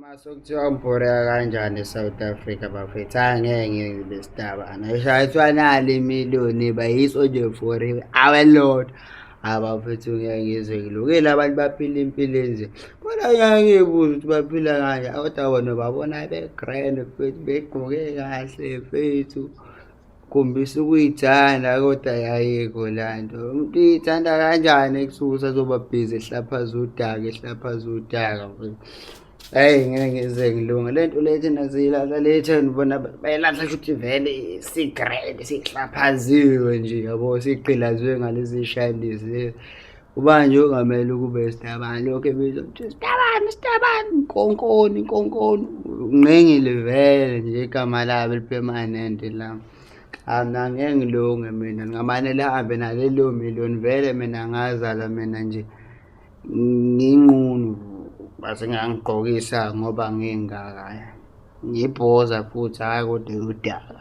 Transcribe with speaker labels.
Speaker 1: Masokuthiwa ngibhoreka kanjani eSouth Africa bafethu angeke ngibe sidaba ngishayiswa nali imiliyoni bayiso nje for awelodwa abafethu ngeke ngize ngilukile abantu baphila impilo enzima kodwa ngeke ngibuze ukuthi baphila kanjani kodwa bona babona be-grand fethu begqoke kahle fethu khombisa ukuyithanda kodwa ayikho la nto umuntu uyithanda kanjani ekusuka azoba bhizi ehlaphaza udaka mfethu. Hhayi ngeke ngize ngilunge le nto le thina siyilahla le thina bona bayilahla shuthi vele si-grand sihlaphaziwe nje yabo sigqilaziwe ngalezi shayilisi ubani nje ongamele ukube isitabane lokho ebizwa ukuthi isitabane inkonkoni nginqengile vele nje igama labo eli-permanent lami. Angeke ngilunge mina ngingamane lihambe nalelo miliyoni vele mina ngazala mina nje nginqunu base ngiyangigqokisa ngoba ngingaka ngibhoza futhi hhayi kodwa udaka.